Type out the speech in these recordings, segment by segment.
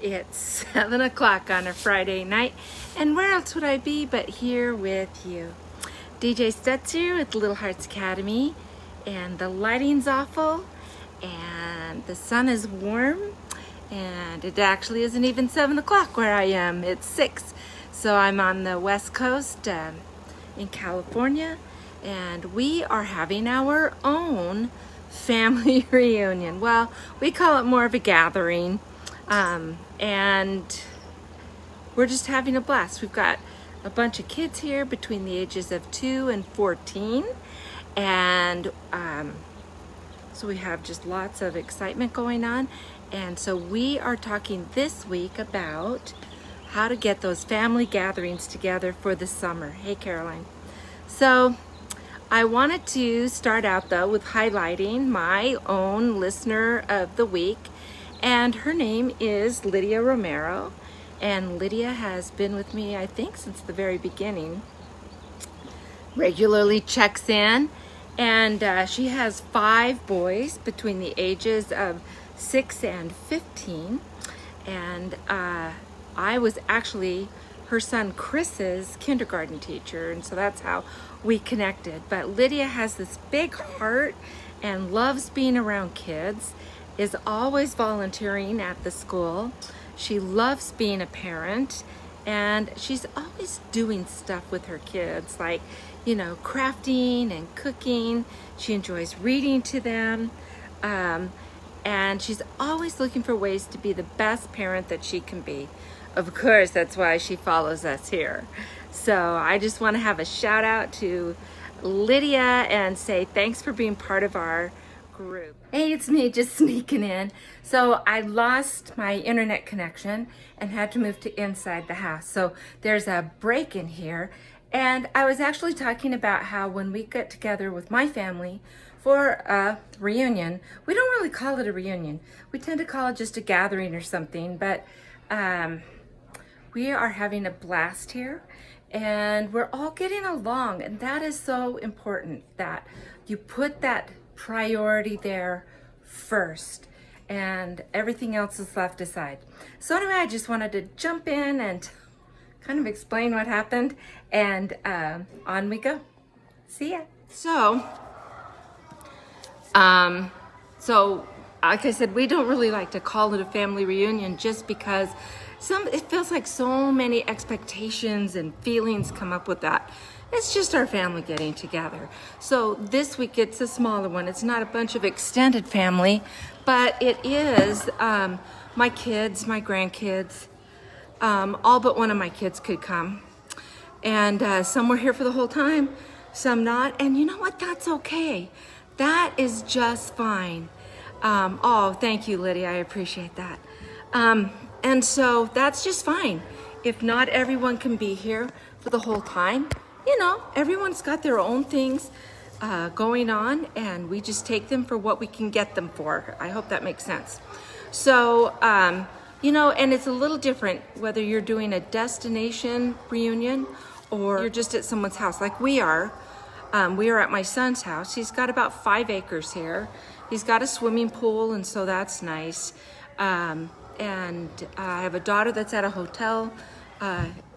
It's 7 o'clock on a Friday night, and where else would I be but here with you? DJ Stutz here with Little Hearts Academy, and the lighting's awful, and the sun is warm, and it actually isn't even 7 o'clock where I am. It's 6. So I'm on the West Coast in California, and we are having our own family reunion. Well, we call it more of a gathering. And we're just having a blast. We've got a bunch of kids here between the ages of 2 and 14. And so we have just lots of excitement going on. And so we are talking this week about how to get those family gatherings together for the summer. Hey, Caroline. So I wanted to start out though with highlighting my own listener of the week. And her name is Lydia Romero, and Lydia has been with me, I think, since the very beginning. Regularly checks in, and she has 5 boys between the ages of 6 and 15. And I was actually her son Chris's kindergarten teacher, and so that's how we connected. But Lydia has this big heart and loves being around kids, is always volunteering at the school. She loves being a parent, and she's always doing stuff with her kids, like, you know, crafting and cooking. She enjoys reading to them, and she's always looking for ways to be the best parent that she can be. Of course, that's why she follows us here. So I just want to have a shout out to Lydia and say thanks for being part of our group. Hey, it's me just sneaking in. So I lost my internet connection and had to move to inside the house. So there's a break in here. And I was actually talking about how when we get together with my family for a reunion, we don't really call it a reunion. We tend to call it just a gathering or something, but we are having a blast here and we're all getting along. And that is so important, that you put that priority there first and everything else is left aside. So anyway, I just wanted to jump in and kind of explain what happened, and on we go. See ya. So like I said, we don't really like to call it a family reunion just because it feels like so many expectations and feelings come up with that. It's just our family getting together. So this week it's a smaller one. It's not a bunch of extended family, but it is my kids, my grandkids. All but one of my kids could come. And some were here for the whole time, some not. And you know what? That's okay. That is just fine. Oh, thank you, Lydia. I appreciate that. And so that's just fine. If not everyone can be here for the whole time, you know, everyone's got their own things going on, and we just take them for what we can get them for. I hope that makes sense. So, you know, and it's a little different whether you're doing a destination reunion or you're just at someone's house like we are. We are at my son's house. He's got about 5 acres here. He's got a swimming pool, and so that's nice. And I have a daughter that's at a hotel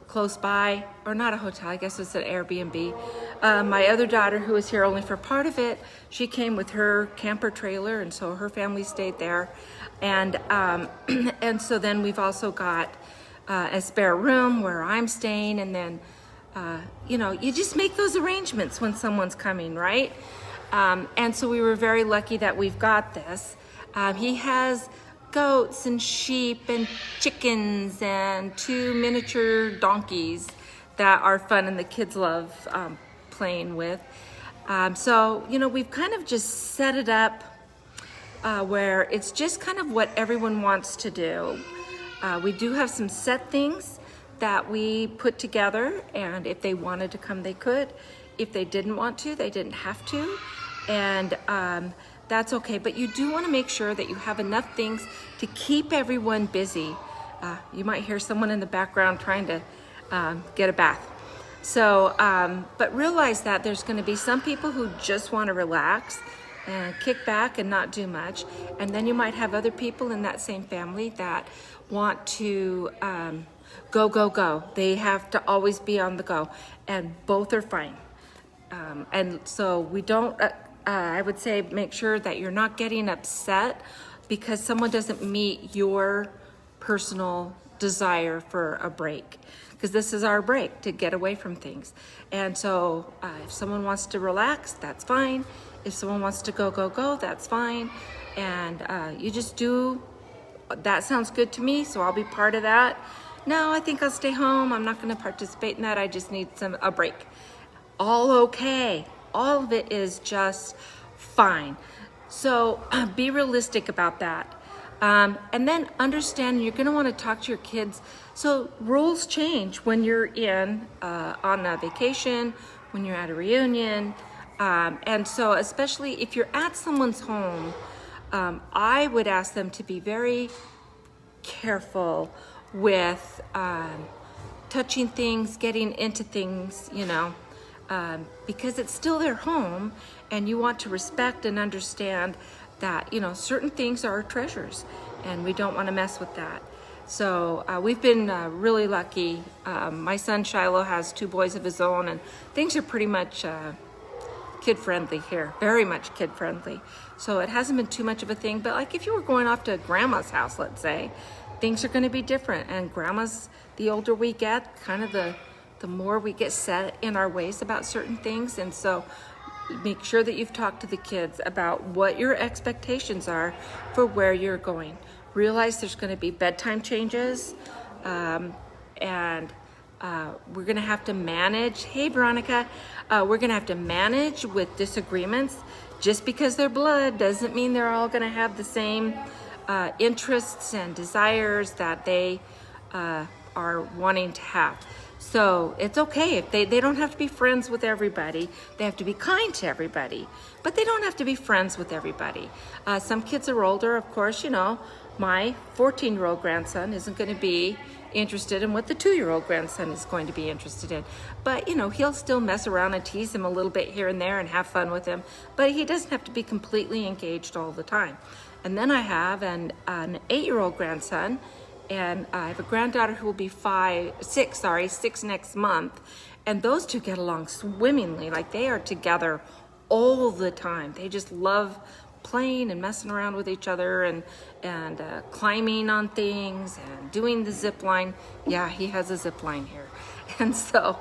close by, or not a hotel, I guess it's an Airbnb. My other daughter, who was here only for part of it, she came with her camper trailer, and so her family stayed there. And and so then we've also got a spare room where I'm staying, and then you know, you just make those arrangements when someone's coming, right? And so we were very lucky that we've got this. He has goats and sheep and chickens and 2 miniature donkeys that are fun and the kids love playing with. So, you know, we've kind of just set it up where it's just kind of what everyone wants to do. We do have some set things that we put together, and if they wanted to come, they could. If they didn't want to, they didn't have to. And that's okay, but you do want to make sure that you have enough things to keep everyone busy. You might hear someone in the background trying to get a bath. So, but realize that there's going to be some people who just want to relax. and kick back and not do much. And then you might have other people in that same family that want to go, go, go. They have to always be on the go, and both are fine. And so we don't, I would say make sure that you're not getting upset because someone doesn't meet your personal desire for a break. Because this is our break to get away from things. And so if someone wants to relax, that's fine. If someone wants to go, go, go, that's fine. And you just do, that sounds good to me, so I'll be part of that. No, I think I'll stay home. I'm not gonna participate in that. I just need a break. All okay. All of it is just fine. So be realistic about that. And then understand you're going to want to talk to your kids. So rules change when you're on a vacation, when you're at a reunion. And so especially if you're at someone's home, I would ask them to be very careful with touching things, getting into things, because it's still their home and you want to respect and understand that, certain things are treasures and we don't want to mess with that. So we've been really lucky. My son Shiloh has 2 boys of his own and things are pretty much kid-friendly here, very much kid-friendly. So it hasn't been too much of a thing, but like if you were going off to grandma's house, let's say, things are going to be different. And grandma's, the older we get, kind of the more we get set in our ways about certain things. And so make sure that you've talked to the kids about what your expectations are for where you're going. Realize there's going to be bedtime changes, and we're going to have to manage. Hey, Veronica, we're going to have to manage with disagreements. Just because they're blood doesn't mean they're all going to have the same interests and desires that they are wanting to have. So it's okay if they don't have to be friends with everybody. They have to be kind to everybody, but they don't have to be friends with everybody. Some kids are older, of course, my 14-year-old grandson isn't going to be interested in what the 2-year-old grandson is going to be interested in. But, he'll still mess around and tease him a little bit here and there and have fun with him, but he doesn't have to be completely engaged all the time. And then I have an 8-year-old grandson, and I have a granddaughter who will be 6 next month. And those two get along swimmingly. Like they are together all the time. They just love playing and messing around with each other and climbing on things and doing the zip line. Yeah, he has a zip line here. And so,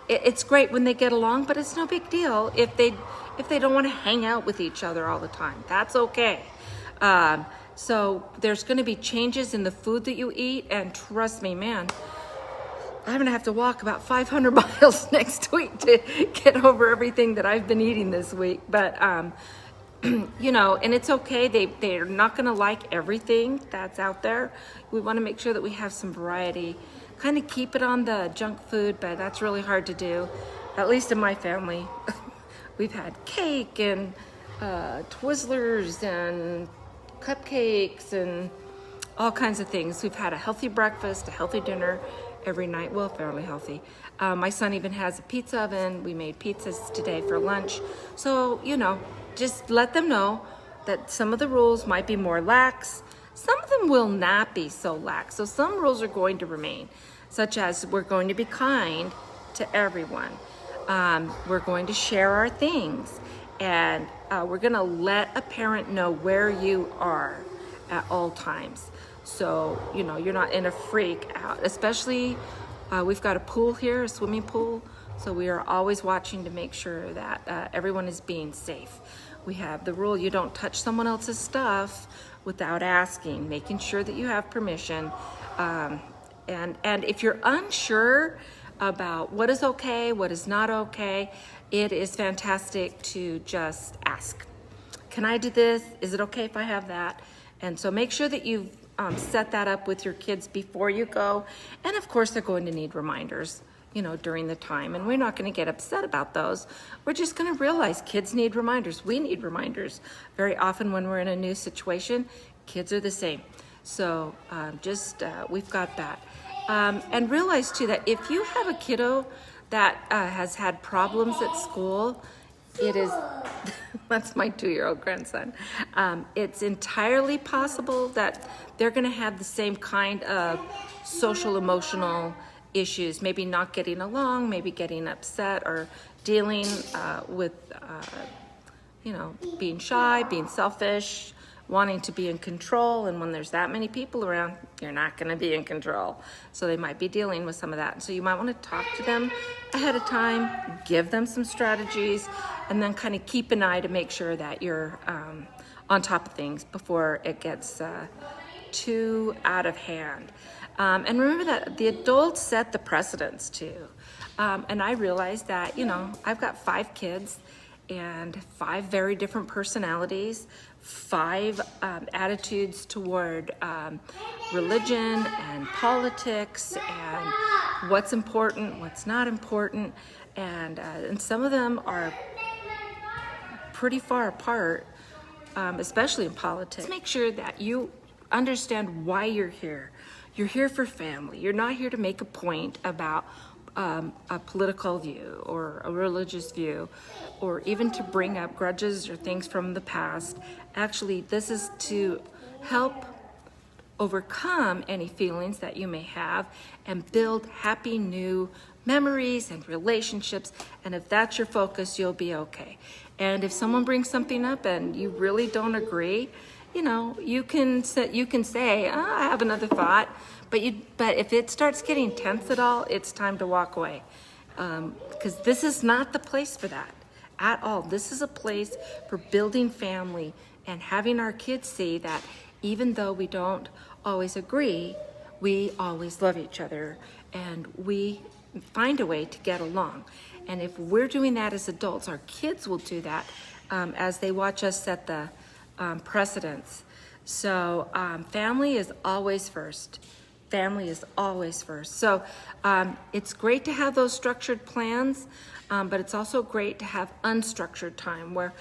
it's great when they get along, but it's no big deal if they don't want to hang out with each other all the time. That's okay. So there's going to be changes in the food that you eat, and trust me, man, I'm going to have to walk about 500 miles next week to get over everything that I've been eating this week. But, and it's okay. They're not going to like everything that's out there. We want to make sure that we have some variety. Kind of keep it on the junk food, but that's really hard to do, at least in my family. We've had cake and Twizzlers and cupcakes and all kinds of things. We've had a healthy breakfast, a healthy dinner every night. Well, fairly healthy. My son even has a pizza oven. We made pizzas today for lunch. So, just let them know that some of the rules might be more lax. Some of them will not be so lax. So some rules are going to remain, such as we're going to be kind to everyone. We're going to share our things. And we're going to let a parent know where you are at all times. So, you're not in a freak out. Especially, we've got a pool here, a swimming pool. So we are always watching to make sure that everyone is being safe. We have the rule, you don't touch someone else's stuff without asking, making sure that you have permission. And if you're unsure about what is okay, what is not okay, it is fantastic to just ask. Can I do this? Is it okay if I have that? And so make sure that you've set that up with your kids before you go. And of course, they're going to need reminders, during the time. And we're not going to get upset about those. We're just going to realize kids need reminders. We need reminders. Very often when we're in a new situation, kids are the same. So we've got that. And realize too that if you have a kiddo that has had problems at school, it is, that's my 2-year-old grandson. It's entirely possible that they're going to have the same kind of social emotional issues, maybe not getting along, maybe getting upset, or dealing with, being shy, being selfish, wanting to be in control. And when there's that many people around, you're not going to be in control. So they might be dealing with some of that. So you might want to talk to them ahead of time, give them some strategies, and then kind of keep an eye to make sure that you're on top of things before it gets too out of hand. And remember that the adults set the precedents too. And I realized that, I've got 5 kids and 5 very different personalities, 5 attitudes toward religion and politics and what's important, what's not important. And some of them are pretty far apart, especially in politics. Make sure that you understand why you're here. You're here for family. You're not here to make a point about a political view or a religious view, or even to bring up grudges or things from the past. Actually, this is to help overcome any feelings that you may have and build happy new memories and relationships. And if that's your focus, you'll be okay. And if someone brings something up and you really don't agree, you can say, oh, I have another thought. But if it starts getting tense at all, it's time to walk away, because this is not the place for that at all. This is a place for building family and having our kids see that even though we don't always agree, we always love each other and we find a way to get along. And if we're doing that as adults, our kids will do that as they watch us set the precedents. So family is always first. Family is always first. So it's great to have those structured plans, but it's also great to have unstructured time where,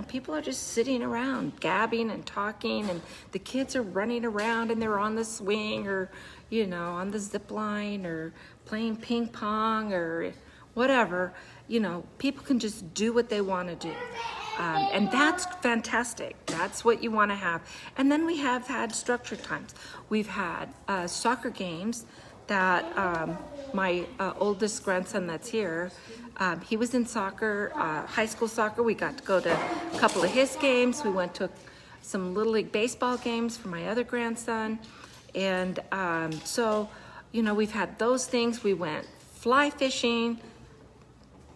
people are just sitting around gabbing and talking, and the kids are running around and they're on the swing or, on the zip line or playing ping pong or whatever. People can just do what they want to do. And that's fantastic. That's what you want to have. And then we have had structured times. We've had soccer games that my oldest grandson that's here, he was in soccer, high school soccer. We got to go to a couple of his games. We went to some Little League baseball games for my other grandson. And so, we've had those things. We went fly fishing.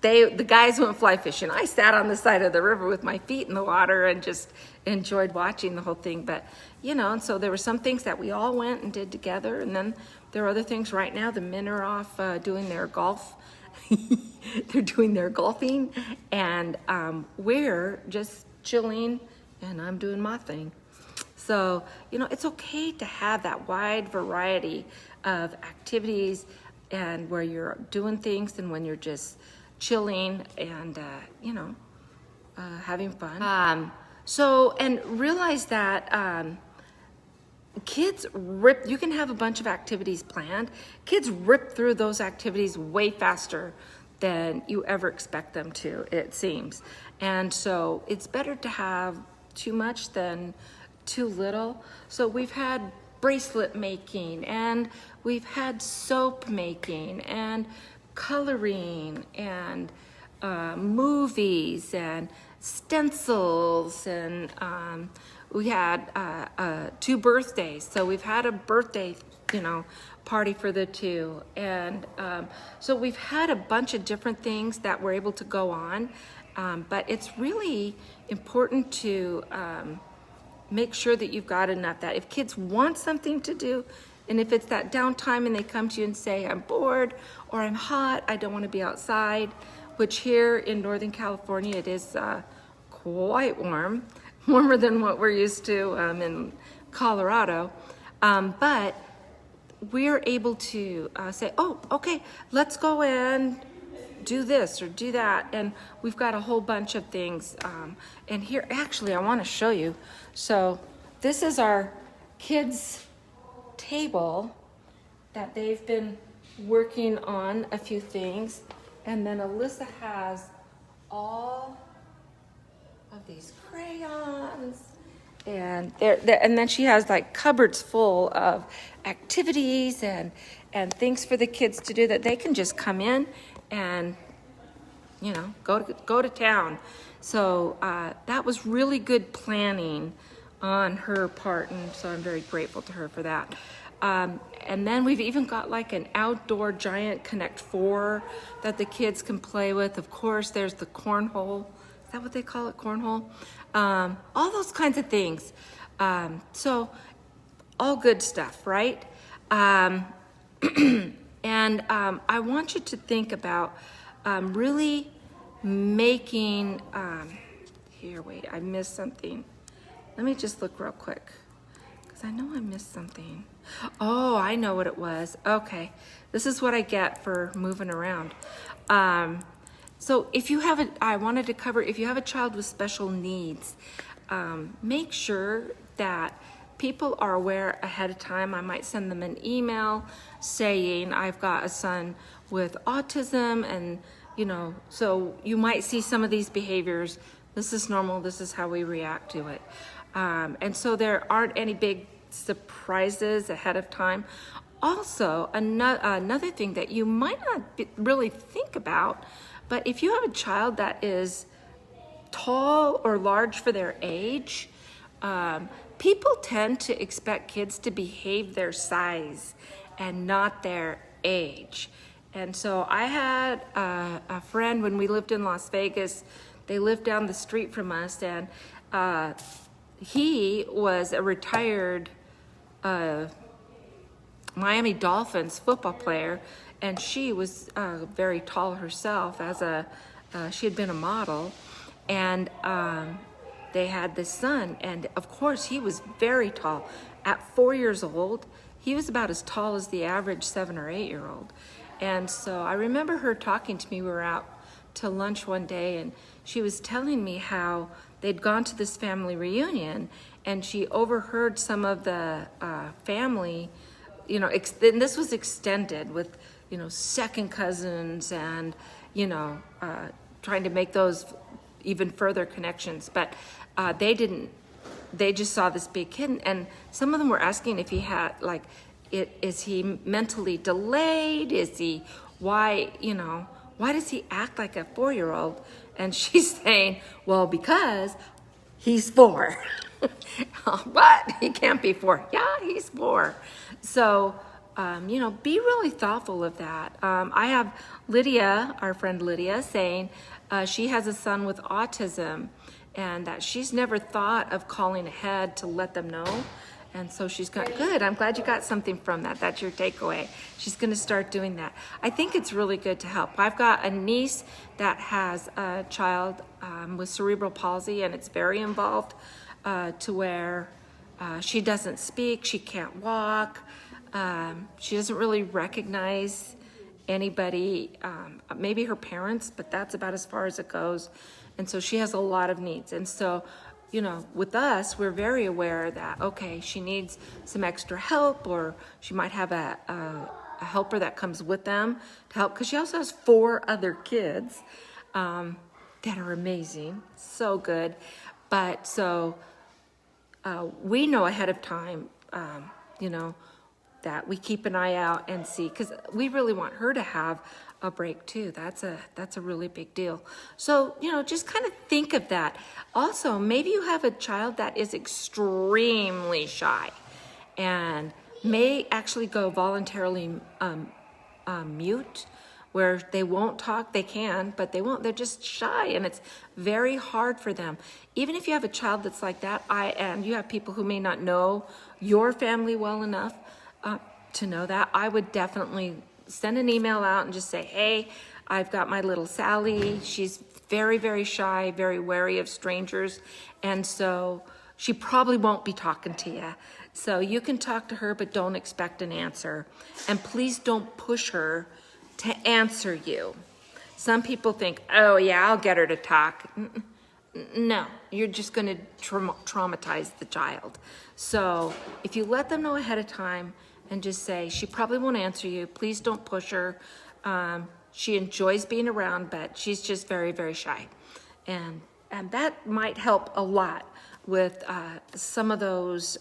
The guys went fly fishing. I sat on the side of the river with my feet in the water and just enjoyed watching the whole thing. But, and so there were some things that we all went and did together. And then there are other things right now. The men are off doing their golf. They're doing their golfing. And we're just chilling and I'm doing my thing. So, it's okay to have that wide variety of activities and where you're doing things and when you're just chilling and, having fun. And realize that kids rip, you can have a bunch of activities planned. Kids rip through those activities way faster than you ever expect them to, it seems. And so it's better to have too much than too little. So we've had bracelet making and we've had soap making and coloring and movies and stencils, and we had 2 birthdays, so we've had a birthday party for the 2, and so we've had a bunch of different things that we're able to go on, but it's really important to make sure that you've got enough, that if kids want something to do, and if it's that downtime and they come to you and say, I'm bored or I'm hot, I don't want to be outside, which here in Northern California, it is quite warm, warmer than what we're used to in Colorado. But we're able to say, oh, okay, let's go and do this or do that. And we've got a whole bunch of things. And here, actually, I want to show you. So this is our kids' table that they've been working on a few things, and then Alyssa has all of these crayons. And and then she has like cupboards full of activities and things for the kids to do that they can just come in and, you know, go to town. So that was really good planning on her part, and so I'm very grateful to her for that. And then we've even got like an outdoor giant Connect Four that the kids can play with. Of course, there's the cornhole. Is that what they call it, cornhole? All those kinds of things. So all good stuff, right? And I want you to think about really making, here, wait, I missed something. Let me just look real quick, because I know I missed something. Oh, I know what it was. Okay, this is what I get for moving around. So if you have I wanted to cover, if you have a child with special needs, make sure that people are aware ahead of time. I might send them an email saying, I've got a son with autism, and, you know, so you might see some of these behaviors. This is normal. This is how we react to it. And so there aren't any big surprises ahead of time. Also, another thing that you might not really think about, but if you have a child that is tall or large for their age, people tend to expect kids to behave their size and not their age. And so I had a friend when we lived in Las Vegas. They lived down the street from us, and he was a retired Miami Dolphins football player, and she was very tall herself. She had been a model, and they had this son, and of course he was very tall. At 4 years old, he was about as tall as the average 7 or 8 year old. And so I remember her talking to me. We were out to lunch one day, and she was telling me how they'd gone to this family reunion, and she overheard some of the family, you know, and this was extended with, you know, second cousins and, you know, trying to make those even further connections. But they just saw this big kid, and some of them were asking if he had, like, is he mentally delayed? Why does he act like a 4-year-old? And she's saying, well, because he's 4. What? He can't be 4. Yeah, he's 4. So, you know, be really thoughtful of that. I have Lydia, our friend Lydia, saying she has a son with autism, and that she's never thought of calling ahead to let them know. And so she's got, good, I'm glad you got something from that. That's your takeaway. She's gonna start doing that. I think it's really good to help. I've got a niece that has a child with cerebral palsy, and it's very involved to where she doesn't speak, she can't walk, she doesn't really recognize anybody, maybe her parents, but that's about as far as it goes. And so she has a lot of needs. And so, you know, with us, we're very aware that, okay, she needs some extra help, or she might have a helper that comes with them to help, because she also has 4 other kids that are amazing, so good. But so we know ahead of time, you know, that we keep an eye out and see, because we really want her to have a break too. That's a really big deal. So, you know, just kind of think of that. Also, maybe you have a child that is extremely shy and may actually go voluntarily mute, where they won't talk. They can, but they won't. They're just shy, and it's very hard for them. Even if you have a child that's like that, and you have people who may not know your family well enough to know that, I would definitely send an email out and just say, hey, I've got my little Sally. She's very, very shy, very wary of strangers, and so she probably won't be talking to you. So you can talk to her, but don't expect an answer. And please don't push her to answer you. Some people think, oh yeah, I'll get her to talk. No, you're just going to traumatize the child. So if you let them know ahead of time and just say, she probably won't answer you, please don't push her. She enjoys being around, but she's just very, very shy. And and that might help a lot with some of those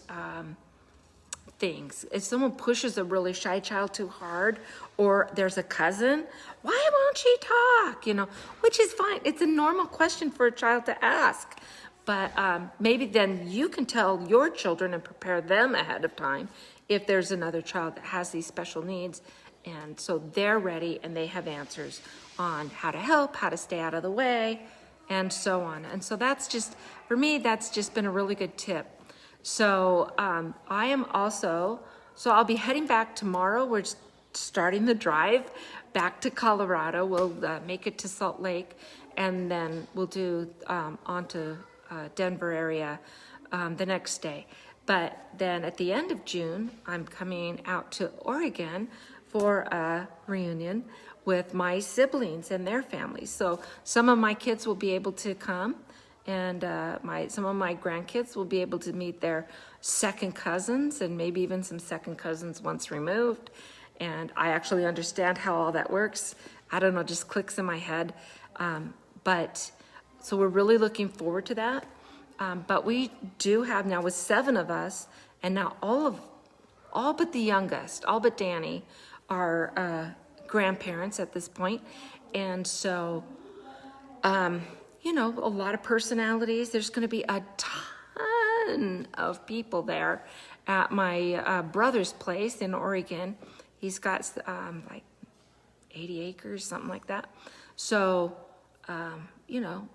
things. If someone pushes a really shy child too hard, or there's a cousin, why won't she talk? You know, which is fine. It's a normal question for a child to ask. But maybe then you can tell your children and prepare them ahead of time if there's another child that has these special needs. And so they're ready and they have answers on how to help, how to stay out of the way, and so on. And so that's just, for me, that's just been a really good tip. So I am also, so I'll be heading back tomorrow. We're starting the drive back to Colorado. We'll make it to Salt Lake, and then we'll do on to Denver area the next day. But then at the end of June, I'm coming out to Oregon for a reunion with my siblings and their families. So some of my kids will be able to come, and some of my grandkids will be able to meet their second cousins, and maybe even some second cousins once removed. And I actually understand how all that works. I don't know, just clicks in my head. But so we're really looking forward to that. But we do have now, with 7 of us, and now all but the youngest, all but Danny, are grandparents at this point. And so, you know, a lot of personalities. There's going to be a ton of people there at my brother's place in Oregon. He's got like 80 acres, something like that. So, you know,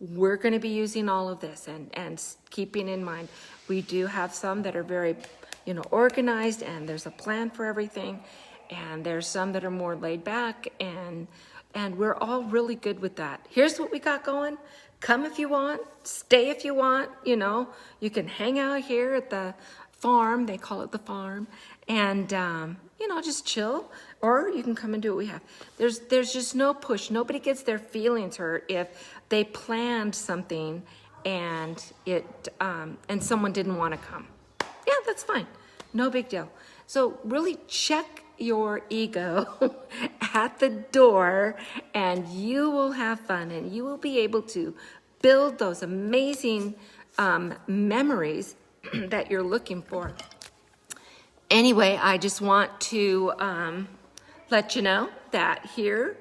we're going to be using all of this, and keeping in mind, we do have some that are very, you know, organized, and there's a plan for everything. And there's some that are more laid back, and we're all really good with that. Here's what we got going. Come if you want, stay if you want, you know. You can hang out here at the farm, they call it the farm, and, you know, just chill, or you can come and do what we have. There's just no push. Nobody gets their feelings hurt if they planned something and and someone didn't want to come. Yeah, that's fine. No big deal. So really check your ego at the door, and you will have fun, and you will be able to build those amazing memories that you're looking for. Anyway, I just want to let you know that here,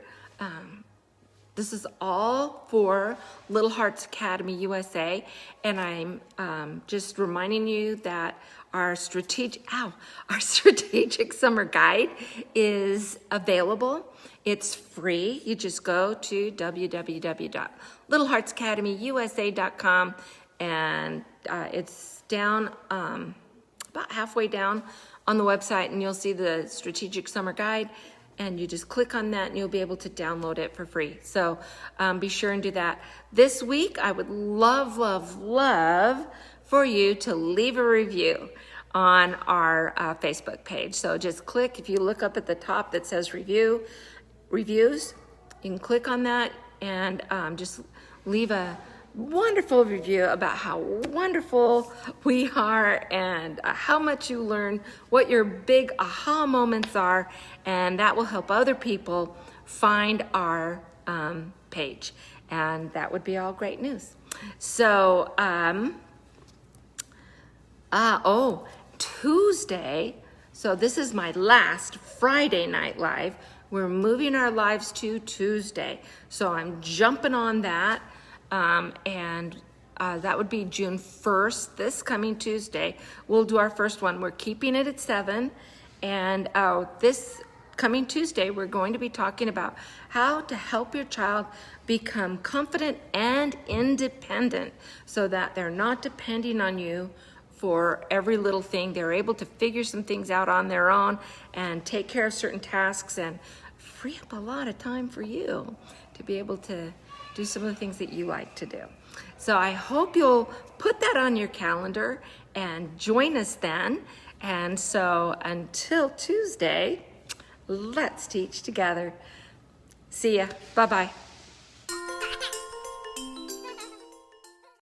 this is all for Little Hearts Academy USA, and I'm just reminding you that our strategic summer guide is available. It's free. You just go to www.littleheartsacademyusa.com, and it's down about halfway down on the website, and you'll see the strategic summer guide, and you just click on that and you'll be able to download it for free. So be sure and do that. This week, I would love, love, love for you to leave a review on our Facebook page. So just click, if you look up at the top that says reviews, you can click on that and just leave a wonderful review about how wonderful we are, and how much you learn, what your big aha moments are, and that will help other people find our page, and that would be all great news. So Tuesday, so this is my last Friday night live. We're moving our lives to Tuesday, so I'm jumping on that. And that would be June 1st, this coming Tuesday. We'll do our first one. We're keeping it at 7. And this coming Tuesday, we're going to be talking about how to help your child become confident and independent so that they're not depending on you for every little thing. They're able to figure some things out on their own and take care of certain tasks, and free up a lot of time for you to be able to do some of the things that you like to do. So I hope you'll put that on your calendar and join us then. And so until Tuesday, let's teach together. See ya. Bye-bye.